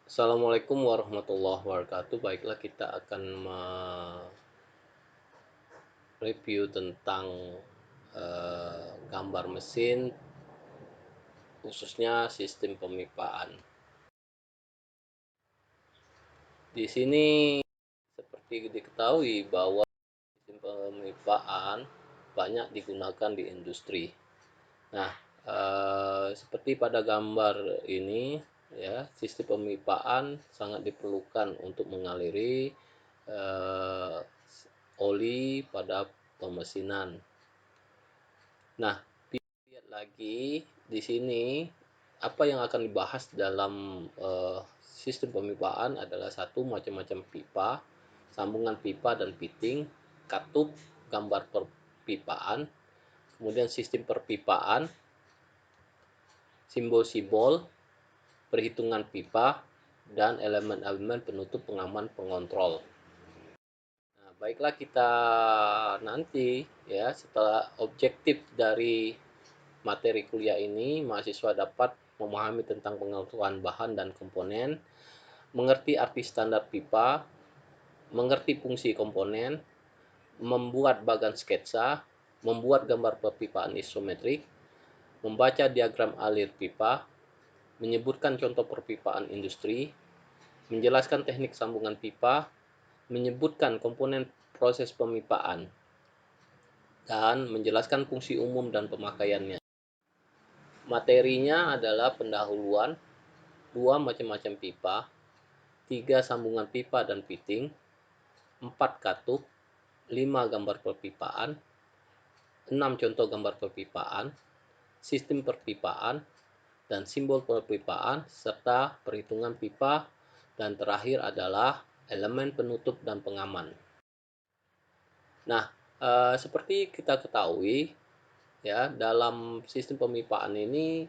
Assalamualaikum warahmatullahi wabarakatuh. Baiklah, kita akan mereview tentang gambar mesin, khususnya sistem pemipaan. Di sini seperti diketahui bahwa sistem pemipaan banyak digunakan di industri. Nah, seperti pada gambar ini, ya, sistem pemipaan sangat diperlukan untuk mengaliri eh, oli pada pemesinan. Nah, lihat lagi di sini apa yang akan dibahas dalam sistem pemipaan adalah satu, macam-macam pipa, sambungan pipa dan fitting, katup, gambar perpipaan, kemudian sistem perpipaan, simbol-simbol, perhitungan pipa, dan elemen-elemen penutup pengaman pengontrol. Nah, baiklah, kita nanti ya, setelah objektif dari materi kuliah ini, mahasiswa dapat memahami tentang pengetahuan bahan dan komponen, mengerti arti standar pipa, mengerti fungsi komponen, membuat bagan sketsa, membuat gambar perpipaan isometrik, membaca diagram alir pipa, menyebutkan contoh perpipaan industri, menjelaskan teknik sambungan pipa, menyebutkan komponen proses pemipaan, dan menjelaskan fungsi umum dan pemakaiannya. Materinya adalah pendahuluan, 2 macam-macam pipa, 3 sambungan pipa dan fitting, 4 katup, 5 gambar perpipaan, 6 contoh gambar perpipaan, sistem perpipaan, dan simbol perpipaan, serta perhitungan pipa, dan terakhir adalah elemen penutup dan pengaman. Nah, seperti kita ketahui, ya, dalam sistem pemipaan ini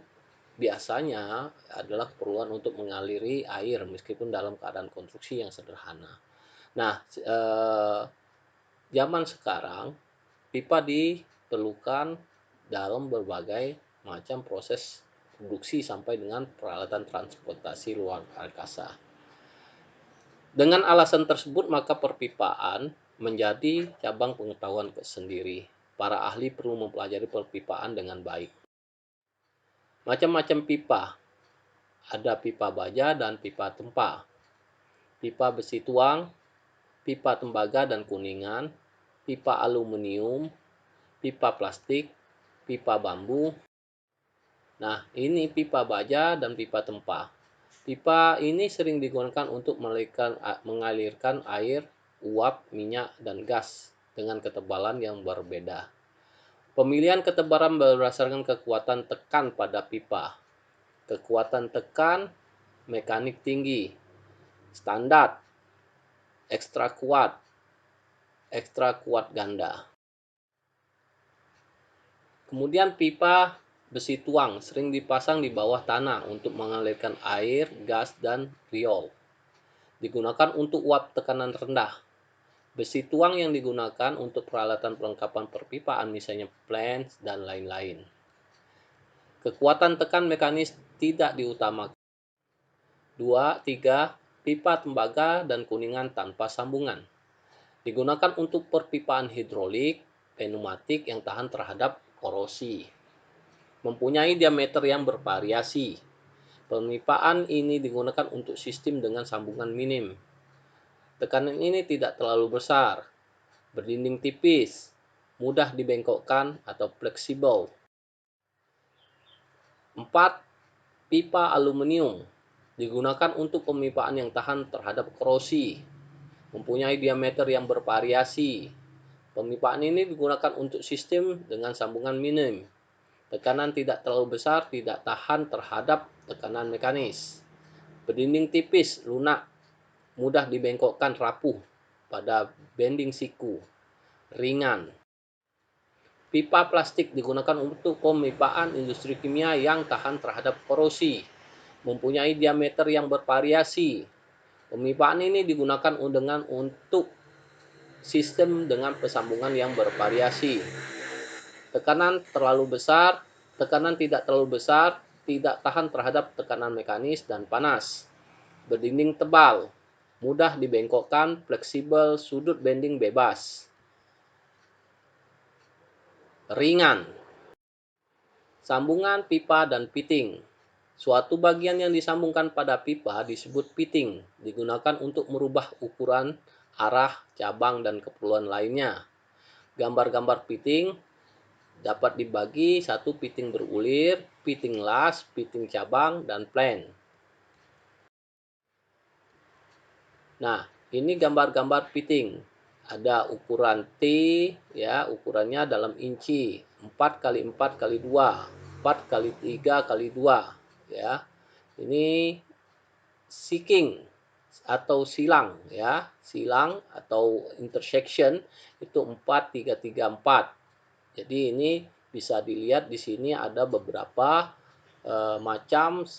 biasanya adalah keperluan untuk mengaliri air meskipun dalam keadaan konstruksi yang sederhana. Nah, zaman sekarang pipa diperlukan dalam berbagai macam proses produksi sampai dengan peralatan transportasi luar angkasa. Dengan alasan tersebut, maka perpipaan menjadi cabang pengetahuan sendiri. Para ahli perlu mempelajari perpipaan dengan baik. Macam-macam pipa. Ada pipa baja dan pipa tempa. Pipa besi tuang, pipa tembaga dan kuningan, pipa aluminium, pipa plastik, pipa bambu. Nah, ini pipa baja dan pipa tempa. Pipa ini sering digunakan untuk mengalirkan air, uap, minyak, dan gas dengan ketebalan yang berbeda. Pemilihan ketebalan berdasarkan kekuatan tekan pada pipa. Kekuatan tekan mekanik tinggi, standar, ekstra kuat ganda. Kemudian pipa besi tuang sering dipasang di bawah tanah untuk mengalirkan air, gas, dan riol. Digunakan untuk uap tekanan rendah. Besi tuang yang digunakan untuk peralatan perlengkapan perpipaan, misalnya flange dan lain-lain. Kekuatan tekan mekanis tidak diutamakan. 2, 3. Pipa tembaga dan kuningan tanpa sambungan. Digunakan untuk perpipaan hidrolik, pneumatik yang tahan terhadap korosi. Mempunyai diameter yang bervariasi. Pemipaan ini digunakan untuk sistem dengan sambungan minim. Tekanan ini tidak terlalu besar, berdinding tipis, mudah dibengkokkan atau fleksibel. 4. Pipa aluminium digunakan untuk pemipaan yang tahan terhadap korosi. Mempunyai diameter yang bervariasi. Pemipaan ini digunakan untuk sistem dengan sambungan minim. Tekanan tidak terlalu besar, tidak tahan terhadap tekanan mekanis. Berdinding tipis, lunak, mudah dibengkokkan, rapuh pada bending siku, ringan. Pipa plastik digunakan untuk pemipaan industri kimia yang tahan terhadap korosi. Mempunyai diameter yang bervariasi. Pemipaan ini digunakan untuk sistem dengan persambungan yang bervariasi. Tekanan tidak terlalu besar, tidak tahan terhadap tekanan mekanis dan panas. berdinding tebal, mudah dibengkokkan, fleksibel, sudut bending bebas, ringan. Sambungan pipa dan piting. Suatu bagian yang disambungkan pada pipa disebut piting, digunakan untuk merubah ukuran, arah, cabang, dan keperluan lainnya. Gambar-gambar piting dapat dibagi satu piting berulir, piting las, piting cabang, dan plen. Nah, ini gambar-gambar piting. Ada ukuran T, ya, ukurannya dalam inci, 4 kali 4 kali 2, 4 kali 3 kali 2, ya. Ini seeking atau silang, ya. Silang atau intersection itu 4 3 3 4. Jadi ini bisa dilihat di sini ada beberapa macam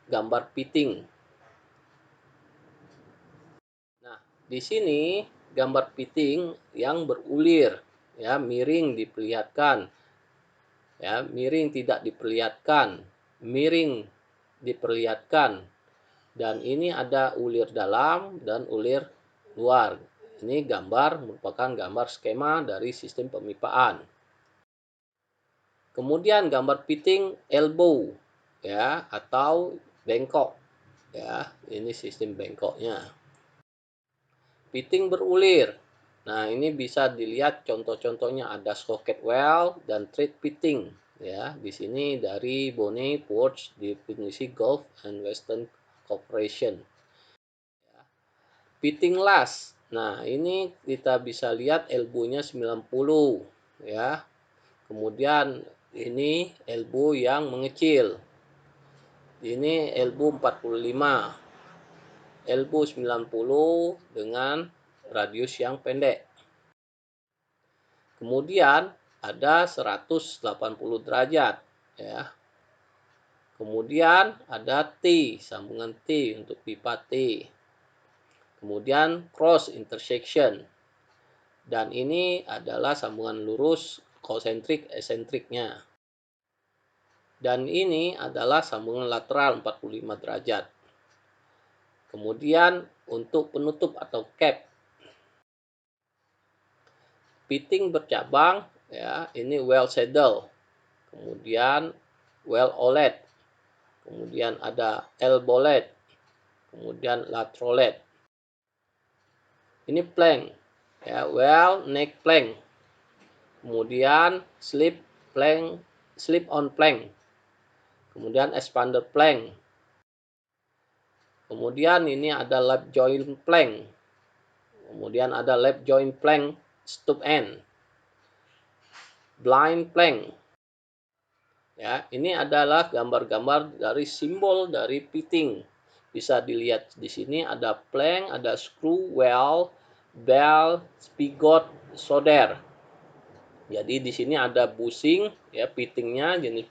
gambar piting. Nah, di sini gambar piting yang berulir, ya, miring diperlihatkan, ya, miring tidak diperlihatkan, miring diperlihatkan, dan ini ada ulir dalam dan ulir luar. Ini gambar merupakan gambar skema dari sistem pemipaan. Kemudian gambar piting elbow, ya, atau bengkok, ya, ini sistem bengkoknya. Piting berulir. Nah, ini bisa dilihat contoh-contohnya, ada socket well dan thread piting, ya. Di sini dari Bonnet Forge, Definisi Gulf and Western Corporation. Ya. Piting las. Nah, ini kita bisa lihat elbow-nya 90, ya. Kemudian ini elbow yang mengecil. Ini elbow 45. Elbow 90 dengan radius yang pendek. Kemudian ada 180 derajat, ya. Kemudian ada T, sambungan T untuk pipa T. Kemudian cross intersection. Dan ini adalah sambungan lurus konsentrik esentriknya. Dan ini adalah sambungan lateral 45 derajat. Kemudian untuk penutup atau cap, piting bercabang, ya, ini well saddle, kemudian well olet, kemudian ada elbowlet, kemudian laterolet. Ini plank, ya, well neck plank, kemudian slip plank, slip on plank, kemudian expander plank, kemudian ini ada lap joint plank, kemudian ada lap joint plank stub end, blind plank. Ya, ini adalah gambar-gambar dari simbol dari piting. Bisa dilihat di sini ada plank, ada screw, well, bell, spigot, solder. Jadi di sini ada bushing, ya, pitingnya jenis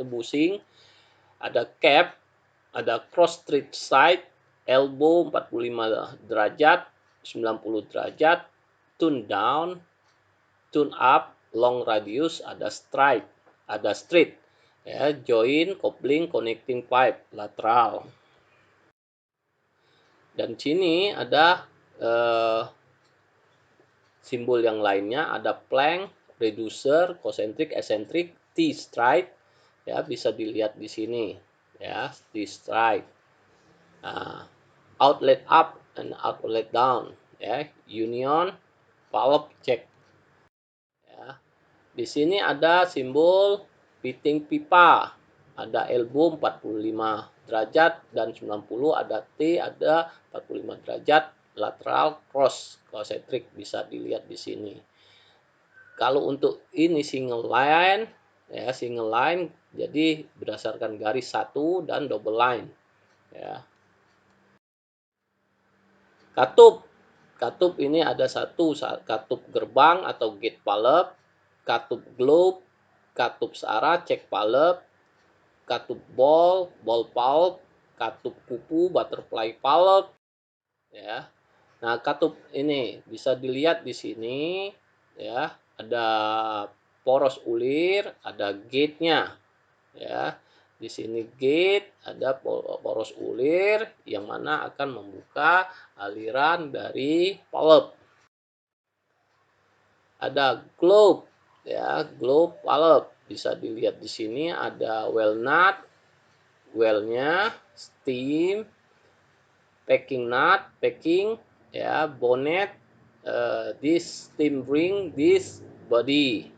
bushing, ada cap, ada cross straight side, elbow 45 derajat, 90 derajat, tune down, tune up, long radius, ada straight, ya, join, coupling, connecting pipe, lateral. Dan sini ada simbol yang lainnya, ada plank, reducer, concentric, eccentric, T-strike, ya, bisa dilihat di sini, ya, T-strike. Nah, outlet up and outlet down, ya, union, valve check. Ya. Di sini ada simbol piting pipa, ada elbow 45 derajat dan 90, ada T, ada 45 derajat, lateral, cross, concentric, bisa dilihat di sini. Kalau untuk ini single line, ya, single line, jadi berdasarkan garis satu dan double line, ya. Katup. Katup ini ada satu, katup gerbang atau gate valve, katup globe, katup searah, check valve, katup ball valve, katup kupu, butterfly valve, ya. Nah, katup ini bisa dilihat di sini, ya, ada poros ulir, ada gate-nya, ya. Di sini gate, ada poros ulir yang mana akan membuka aliran dari valve. Ada globe, ya, globe valve. Bisa dilihat di sini ada well nut, well-nya, steam, packing nut, packing, ya, bonnet, this steam ring, this body.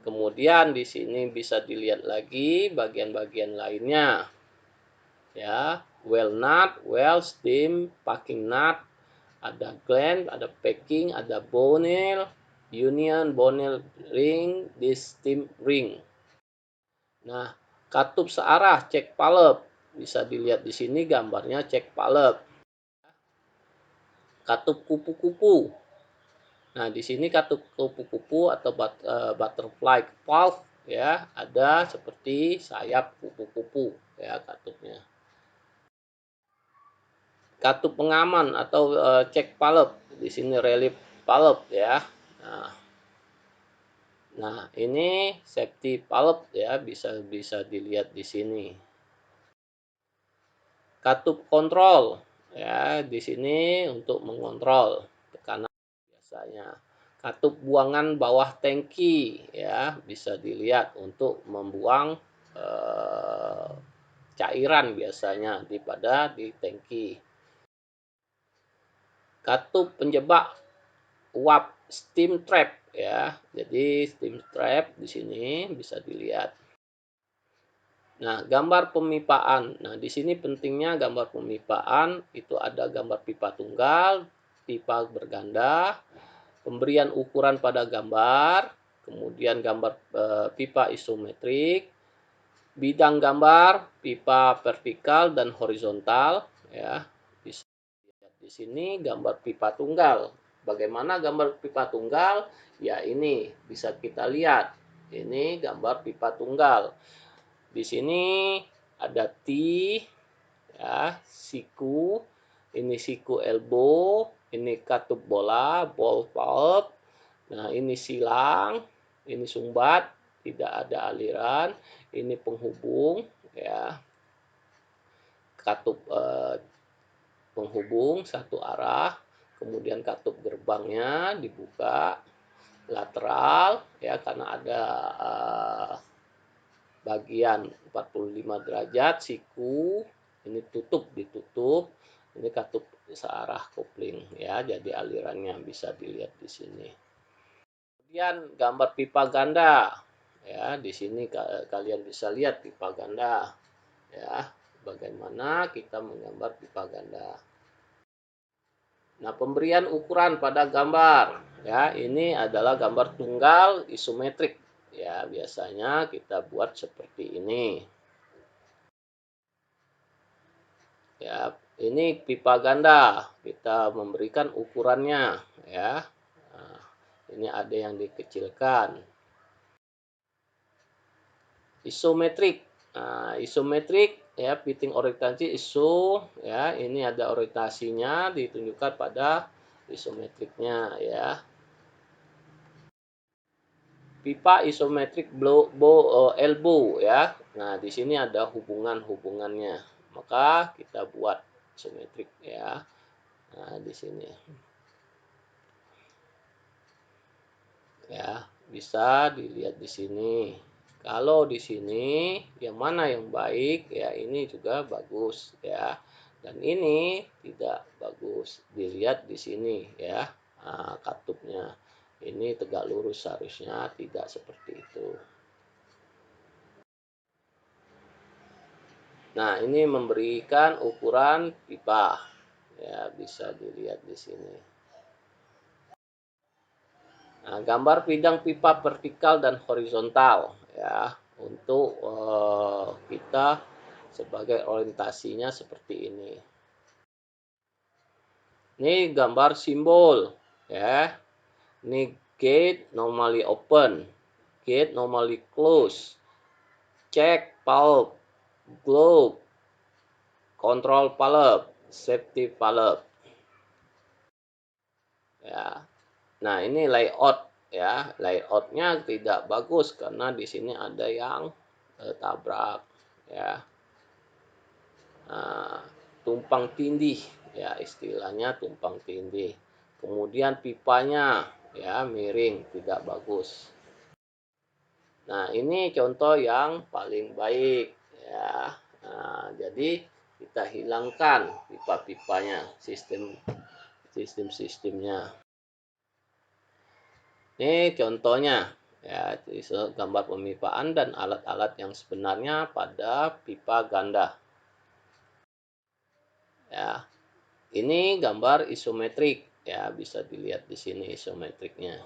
Kemudian di sini bisa dilihat lagi bagian-bagian lainnya. Ya, well nut, well steam, packing nut, ada gland, ada packing, ada bonnet, union, bonnet ring, this steam ring. Nah, katup searah cek valve. Bisa dilihat di sini gambarnya cek valve. Katup kupu-kupu. Nah, di sini katup kupu-kupu atau butterfly valve, ya, ada seperti sayap kupu-kupu, ya, katupnya. Katup pengaman atau cek valve, di sini relief valve, ya. Nah, ini safety valve, ya, bisa dilihat di sini. Katup kontrol, ya, di sini untuk mengontrol tekanan biasanya. Katup buangan bawah tangki, ya, bisa dilihat untuk membuang cairan biasanya di tangki. Katup penjebak uap steam trap, ya. Jadi steam trap di sini bisa dilihat. Nah, gambar pemipaan. Nah, di sini pentingnya gambar pemipaan itu ada gambar pipa tunggal, pipa berganda, pemberian ukuran pada gambar, kemudian gambar pipa isometrik, bidang gambar pipa vertikal dan horizontal, ya. Bisa lihat di sini gambar pipa tunggal. Bagaimana gambar pipa tunggal? Ya, ini bisa kita lihat. Ini gambar pipa tunggal. Di sini ada T, ya, siku, ini siku elbow, ini katup bola, ball valve. Nah, ini silang, ini sumbat, tidak ada aliran, ini penghubung, ya. Katup penghubung satu arah, kemudian katup gerbangnya dibuka lateral, ya, karena ada bagian 45 derajat siku, ini ditutup, ini katup searah kopling, ya, jadi alirannya bisa dilihat di sini. Kemudian gambar pipa ganda, ya, di sini kalian bisa lihat pipa ganda, ya, bagaimana kita menggambar pipa ganda. Nah, pemberian ukuran pada gambar, ya, ini adalah gambar tunggal isometrik, ya, biasanya kita buat seperti ini. Ya, ini pipa ganda, kita memberikan ukurannya, ya. Nah, ini ada yang dikecilkan. Isometrik. Nah, isometrik, ya, fitting orientasi iso, ya, ini ada orientasinya ditunjukkan pada isometriknya, ya. Pipa isometrik elbow, ya. Nah, di sini ada hubungan-hubungannya. Maka kita buat isometrik, ya. Nah, di sini. Ya, bisa dilihat di sini. Kalau di sini yang mana yang baik, ya, ini juga bagus, ya. Dan ini tidak bagus. Dilihat di sini, ya. Nah, katupnya. Ini tegak lurus, harusnya tidak seperti itu. Nah, ini memberikan ukuran pipa. Ya, bisa dilihat di sini. Nah, gambar bidang pipa vertikal dan horizontal, ya, untuk kita sebagai orientasinya seperti ini. Ini gambar simbol, ya. Ini gate normally open, gate normally close, check valve, globe, control valve, safety valve. Ya. Nah, ini layout, ya. Layoutnya tidak bagus karena di sini ada yang tabrak, ya. Nah, tumpang tindih, ya istilahnya tumpang tindih. Kemudian pipanya ya miring, tidak bagus. Nah, ini contoh yang paling baik, ya. Nah, jadi kita hilangkan pipa-pipanya, sistemnya. Ini contohnya, ya, gambar pemipaan dan alat-alat yang sebenarnya pada pipa ganda. Ya, ini gambar isometrik, ya, bisa dilihat di sini isometriknya.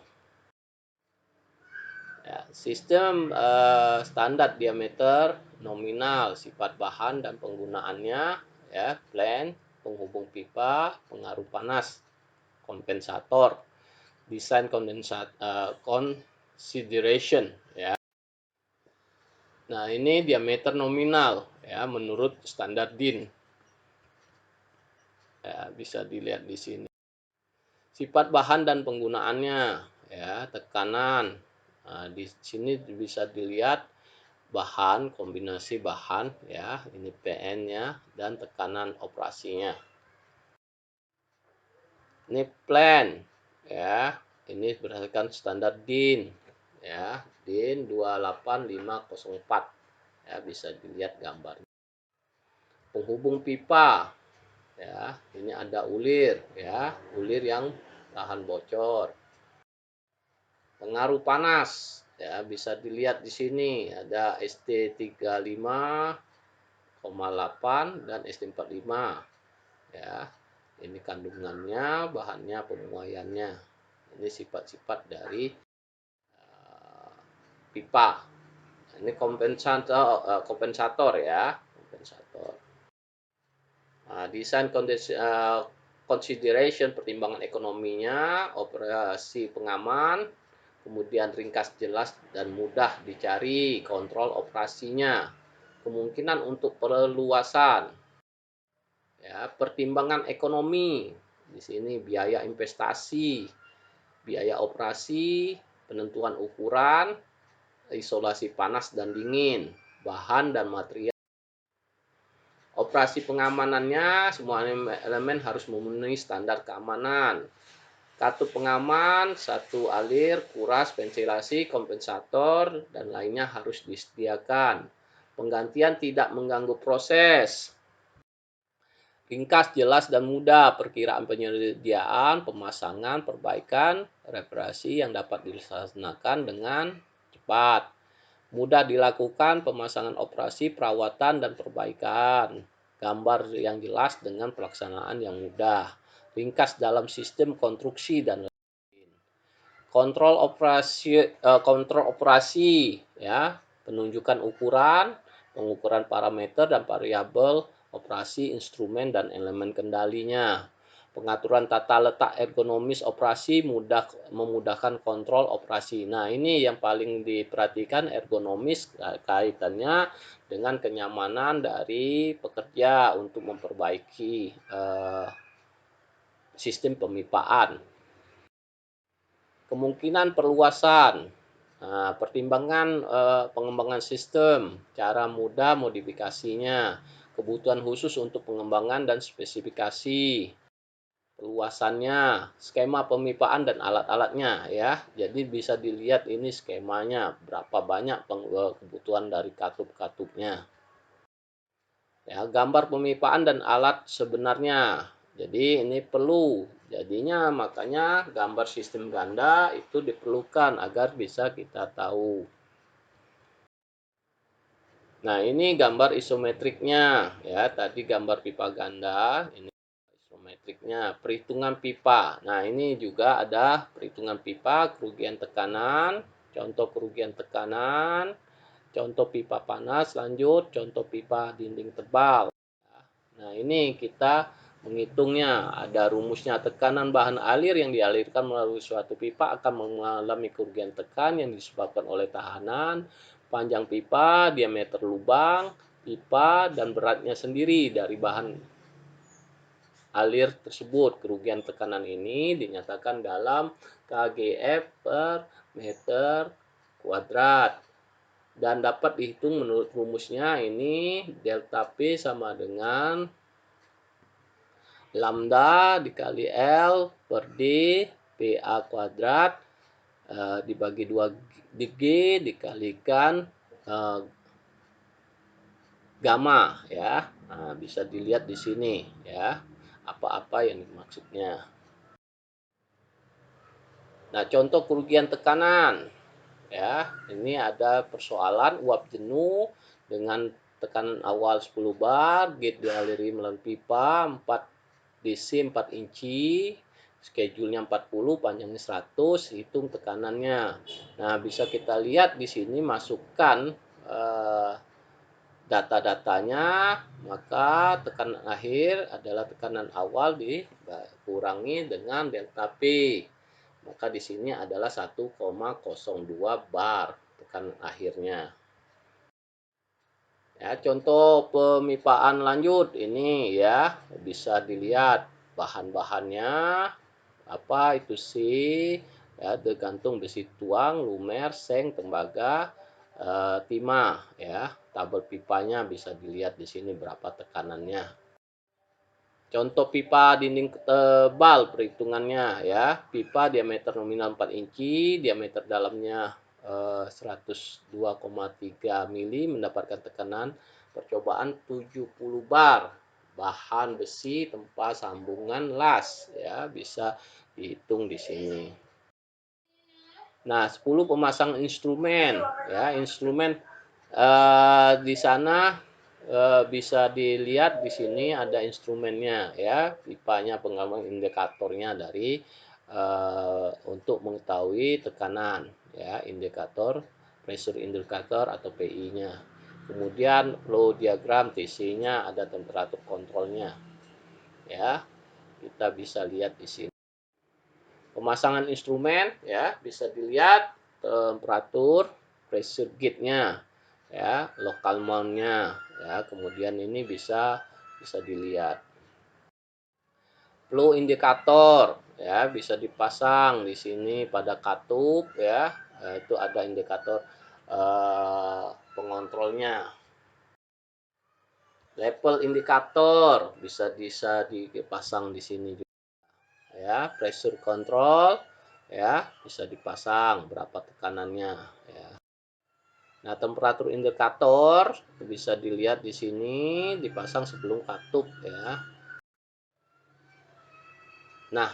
Ya, sistem standar diameter, nominal, sifat bahan dan penggunaannya, ya, plan, penghubung pipa, pengaruh panas, kompensator, desain consideration, ya. Nah, ini diameter nominal, ya, menurut standar DIN. Ya, bisa dilihat di sini. Sifat bahan dan penggunaannya, ya, tekanan. Nah, di sini bisa dilihat bahan, kombinasi bahan, ya, ini PN-nya dan tekanan operasinya. Ini plan, ya, ini berdasarkan standar DIN, ya, DIN 28504, ya, bisa dilihat gambarnya. Penghubung pipa, ya, ini ada ulir, ya, ulir yang tahan bocor. Pengaruh panas, ya, bisa dilihat di sini ada ST35,8 dan ST45, ya. Ini kandungannya, bahannya, pemuaiannya. Ini sifat-sifat dari pipa. Ini kompensator, ya, kompensator. Nah, desain consideration, pertimbangan ekonominya, operasi pengaman, kemudian ringkas, jelas, dan mudah dicari, kontrol operasinya, kemungkinan untuk perluasan, ya, pertimbangan ekonomi. Di sini biaya investasi, biaya operasi, penentuan ukuran, isolasi panas dan dingin, bahan dan material. Operasi pengamanannya, semua elemen harus memenuhi standar keamanan. Katup pengaman, satu alir, kuras, ventilasi, kompensator, dan lainnya harus disediakan. Penggantian tidak mengganggu proses. Ringkas, jelas, dan mudah perkiraan penyediaan, pemasangan, perbaikan, reparasi yang dapat dilaksanakan dengan cepat. Mudah dilakukan pemasangan operasi, perawatan, dan perbaikan. Gambar yang jelas dengan pelaksanaan yang mudah. Ringkas dalam sistem konstruksi dan kontrol operasi, ya, penunjukan ukuran, pengukuran parameter dan variabel operasi, instrumen dan elemen kendalinya. Pengaturan tata letak ergonomis operasi memudahkan kontrol operasi. Nah, ini yang paling diperhatikan, ergonomis, kaitannya dengan kenyamanan dari pekerja untuk memperbaiki sistem pemipaan. Kemungkinan perluasan, pertimbangan pengembangan sistem, cara mudah modifikasinya, kebutuhan khusus untuk pengembangan dan spesifikasi, perluasannya, skema pemipaan dan alat-alatnya, ya. Jadi bisa dilihat ini skemanya, berapa banyak kebutuhan dari katup-katupnya. Ya, gambar pemipaan dan alat sebenarnya. Jadi ini perlu. Jadinya makanya gambar sistem ganda itu diperlukan agar bisa kita tahu. Nah, ini gambar isometriknya, ya. Tadi gambar pipa ganda, ini isometriknya, perhitungan pipa. Nah, ini juga ada perhitungan pipa, kerugian tekanan, contoh kerugian tekanan, contoh pipa panas, lanjut, contoh pipa dinding tebal. Nah, ini kita menghitungnya. Ada rumusnya, tekanan bahan alir yang dialirkan melalui suatu pipa akan mengalami kerugian tekan yang disebabkan oleh tahanan, panjang pipa, diameter lubang pipa, dan beratnya sendiri dari bahan alir tersebut. Kerugian tekanan ini dinyatakan dalam kgf per meter kuadrat. dan dapat dihitung menurut rumusnya. Ini delta P sama dengan lambda dikali L per D PA kuadrat dibagi 2 G dikalikan gamma ya. Nah, bisa dilihat di sini ya apa-apa yang dimaksudnya. Nah, contoh kerugian tekanan ya. Ini ada persoalan uap jenuh dengan tekanan awal 10 bar, gate dialiri melalui pipa 4 DC 4 inci, schedule-nya 40, panjangnya 100, hitung tekanannya. Nah, bisa kita lihat di sini masukkan data-datanya, maka tekanan akhir adalah tekanan awal dikurangi dengan delta P. Maka di sini adalah 1,02 bar tekanan akhirnya. Ya, contoh pemipaan lanjut ini ya, bisa dilihat bahan-bahannya apa itu sih ya, tergantung besi tuang, lumer, seng, tembaga, timah ya. Tabel pipanya bisa dilihat di sini berapa tekanannya. Contoh pipa dinding tebal perhitungannya ya. Pipa diameter nominal 4 inci, diameter dalamnya 102,3 mili mendapatkan tekanan percobaan 70 bar. Bahan besi tempat sambungan las ya, bisa dihitung di sini. Nah, 10 pemasang instrumen ya, instrumen di sana bisa dilihat di sini ada instrumennya ya, pipanya, pengalaman indikatornya dari untuk mengetahui tekanan ya, indikator pressure indicator atau PI-nya. Kemudian flow diagram TC-nya, ada temperatur kontrolnya ya. Kita bisa lihat di sini. Pemasangan instrumen ya, bisa dilihat temperatur, pressure gauge-nya ya, local mount-nya ya. Kemudian ini bisa dilihat. Flow indikator ya, bisa dipasang di sini pada katup ya. Itu ada indikator pengontrolnya. Level indikator bisa dipasang di sini juga ya. Pressure control ya, bisa dipasang berapa tekanannya ya. Nah, temperatur indikator bisa dilihat di sini, dipasang sebelum katup ya. Nah,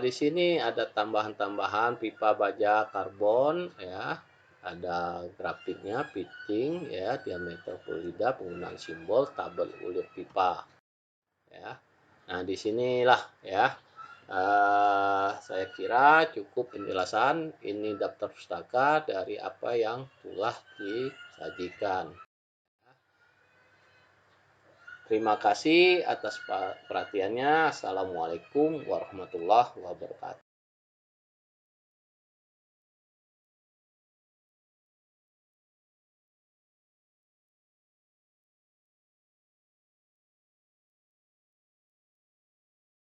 di sini ada tambahan-tambahan pipa baja karbon ya. Ada grafiknya, fitting ya, diameter fluida, penggunaan simbol, tabel ulir pipa ya. Nah, disinilah ya. Saya kira cukup penjelasan. Ini daftar pustaka dari apa yang telah disajikan. Terima kasih atas perhatiannya. Assalamualaikum warahmatullahi wabarakatuh.